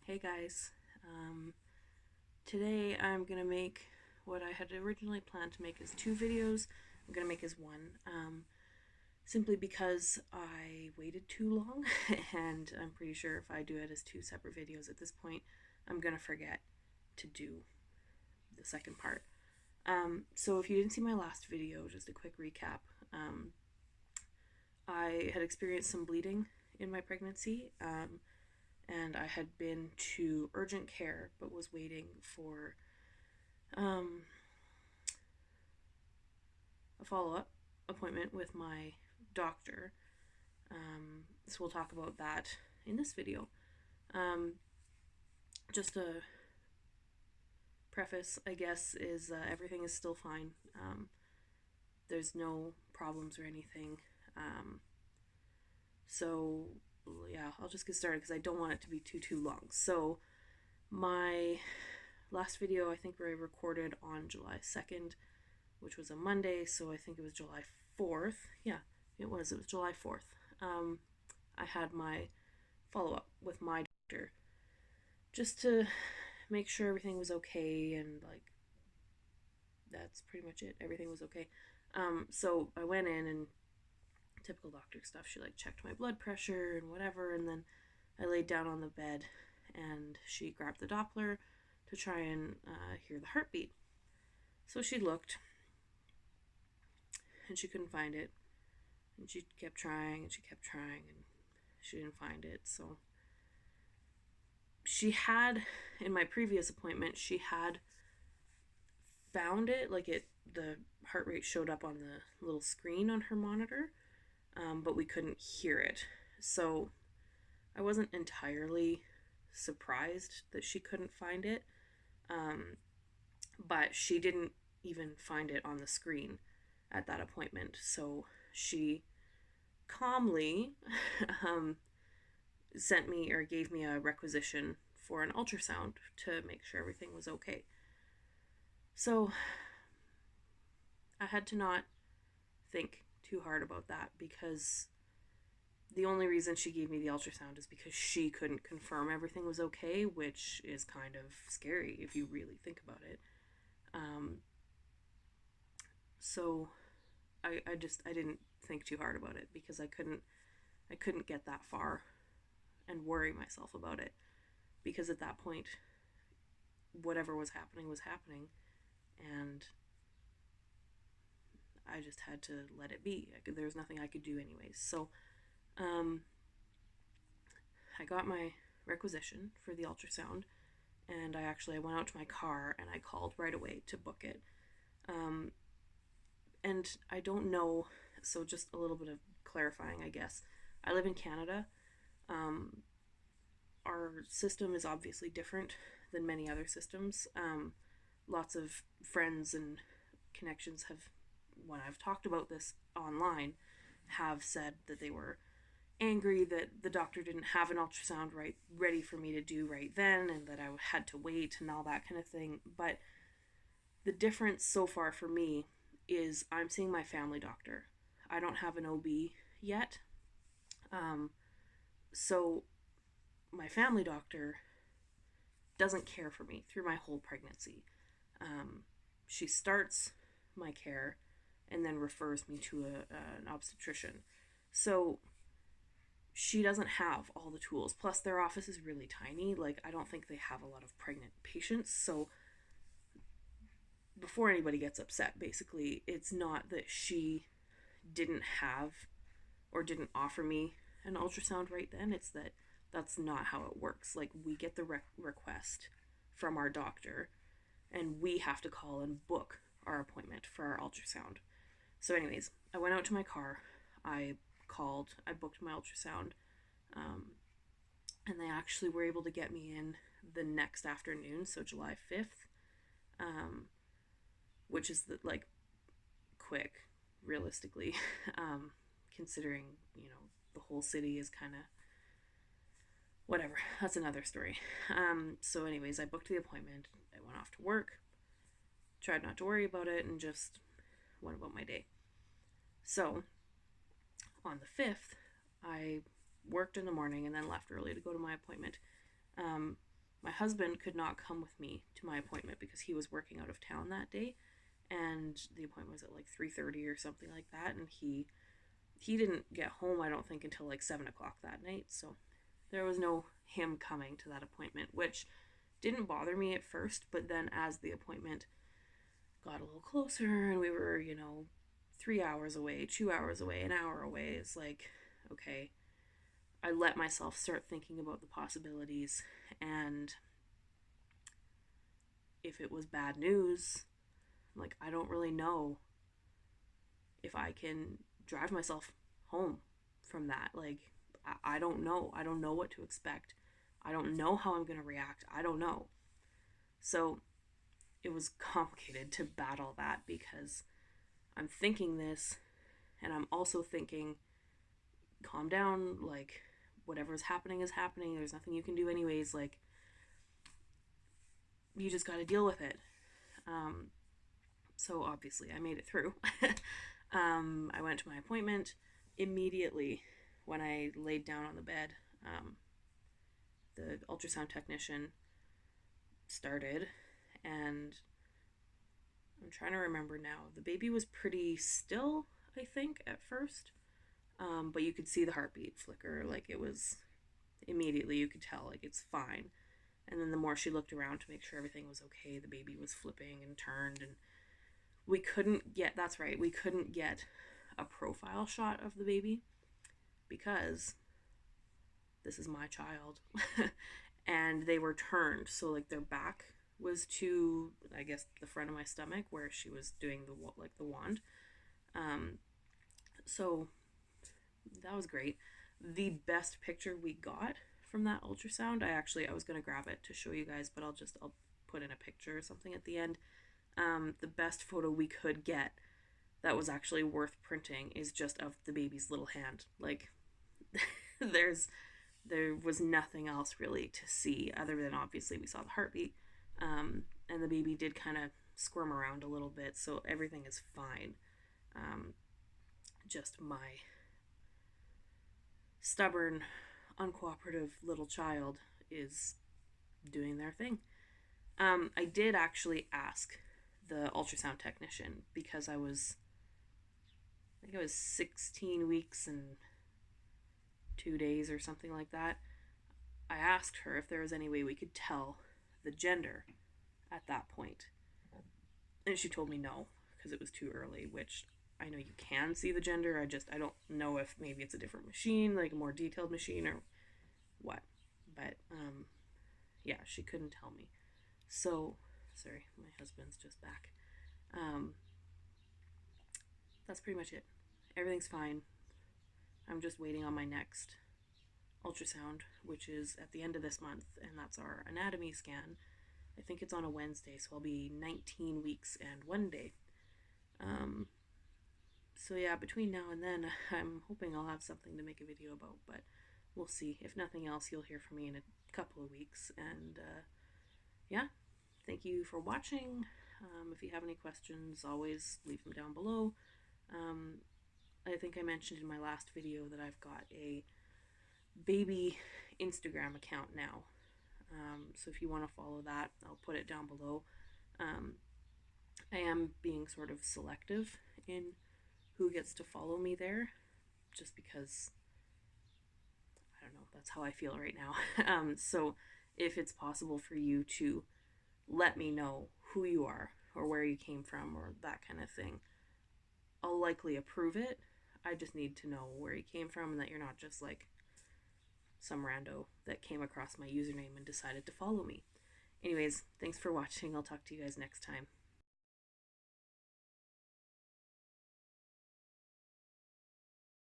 Hey guys, today I'm gonna make what I had originally planned to make as two videos. I'm gonna make as one, simply because I waited too long, and I'm pretty sure if I do it as two separate videos at this point, I'm gonna forget to do the second part. So if you didn't see my last video, just a quick recap. I had experienced some bleeding in my pregnancy. And I had been to urgent care but was waiting for um, a follow up appointment with my doctor. So we'll talk about that in this video. Just a preface, I guess, is everything is still fine. There's no problems or anything. So yeah, I'll just get started because I don't want it to be too long. So my last video, I think, we recorded on July 2nd, which was a Monday, so I think it was July 4th. Yeah, it was July 4th. I had my follow up with my doctor just to make sure everything was okay, and like that's pretty much it. Everything was okay. So I went in, and typical doctor stuff. She like checked my blood pressure and whatever, and then I laid down on the bed, and she grabbed the Doppler to try and hear the heartbeat. So she looked, and she couldn't find it, and she kept trying, and she kept trying, and she didn't find it. So she had, in my previous appointment, she had found it, like the heart rate showed up on the little screen on her monitor, but we couldn't hear it. So I wasn't entirely surprised that she couldn't find it, but she didn't even find it on the screen at that appointment. So she calmly sent me or gave me a requisition for an ultrasound to make sure everything was okay. So I had to not think too hard about that, because the only reason she gave me the ultrasound is because she couldn't confirm everything was okay, which is kind of scary if you really think about it. So I didn't think too hard about it, because I couldn't get that far and worry myself about it, because at that point whatever was happening, and I just had to let it be. There was nothing I could do anyways. So I got my requisition for the ultrasound, and I went out to my car and I called right away to book it. And I don't know, so just a little bit of clarifying, I guess. I live in Canada. Our system is obviously different than many other systems. Lots of friends and connections have, when I've talked about this online, have said that they were angry that the doctor didn't have an ultrasound ready for me to do right then, and that I had to wait and all that kind of thing. But the difference so far for me is I'm seeing my family doctor. I don't have an OB yet. So my family doctor doesn't care for me through my whole pregnancy. She starts my care and then refers me to an obstetrician. So she doesn't have all the tools. Plus, their office is really tiny. Like, I don't think they have a lot of pregnant patients. So before anybody gets upset, basically, it's not that she didn't have or didn't offer me an ultrasound right then. It's that that's not how it works. Like, we get the request from our doctor, and we have to call and book our appointment for our ultrasound. So anyways, I went out to my car, I booked my ultrasound, and they actually were able to get me in the next afternoon, so July 5th, which is like quick, realistically, considering, the whole city is kind of whatever. That's another story. So anyways, I booked the appointment, I went off to work, tried not to worry about it, and just went about my day. So on the 5th, I worked in the morning and then left early to go to my appointment. my husband could not come with me to my appointment because he was working out of town that day, and the appointment was at like 3:30 or something like that, and he didn't get home, I don't think, until like 7 o'clock that night. So there was no him coming to that appointment, which didn't bother me at first, but then as the appointment got a little closer and we were, 3 hours away, 2 hours away, an hour away, it's like, okay, I let myself start thinking about the possibilities. And if it was bad news, like, I don't really know if I can drive myself home from that. Like, I don't know. I don't know what to expect. I don't know how I'm going to react. I don't know. So it was complicated to battle that because I'm thinking this and I'm also thinking, calm down, like, whatever's happening is happening. There's nothing you can do anyways. Like, you just got to deal with it. So obviously I made it through. I went to my appointment immediately when I laid down on the bed. The ultrasound technician started, and I'm trying to remember now. The baby was pretty still, I think, at first, but you could see the heartbeat flicker. Like, it was immediately, you could tell, like, it's fine. And then the more she looked around to make sure everything was okay, the baby was flipping and turned, and we couldn't get a profile shot of the baby because this is my child. And they were turned, so like their back was to, I guess, the front of my stomach where she was doing the wand. So that was great. The best picture we got from that ultrasound, I was going to grab it to show you guys, but I'll put in a picture or something at the end. The best photo we could get that was actually worth printing is just of the baby's little hand. Like, there was nothing else really to see other than obviously we saw the heartbeat, and the baby did kind of squirm around a little bit, so everything is fine. Just my stubborn, uncooperative little child is doing their thing. I did actually ask the ultrasound technician because I think it was 16 weeks and 2 days or something like that. I asked her if there was any way we could tell the gender at that point. And she told me no, because it was too early, which I know you can see the gender. I don't know if maybe it's a different machine, like a more detailed machine or what. But, yeah, she couldn't tell me. So, sorry, my husband's just back. That's pretty much it. Everything's fine. I'm just waiting on my next ultrasound, which is at the end of this month, and that's our anatomy scan. I think it's on a Wednesday, so I'll be 19 weeks and 1 day. So yeah, between now and then, I'm hoping I'll have something to make a video about, but we'll see. If nothing else, you'll hear from me in a couple of weeks, and yeah, thank you for watching. If you have any questions, always leave them down below. I think I mentioned in my last video that I've got a baby Instagram account now. So if you want to follow that, I'll put it down below. I am being sort of selective in who gets to follow me there, just because, I don't know, that's how I feel right now. So if it's possible for you to let me know who you are or where you came from or that kind of thing, I'll likely approve it. I just need to know where you came from and that you're not just like some rando that came across my username and decided to follow me. Anyways, thanks for watching. I'll talk to you guys next time.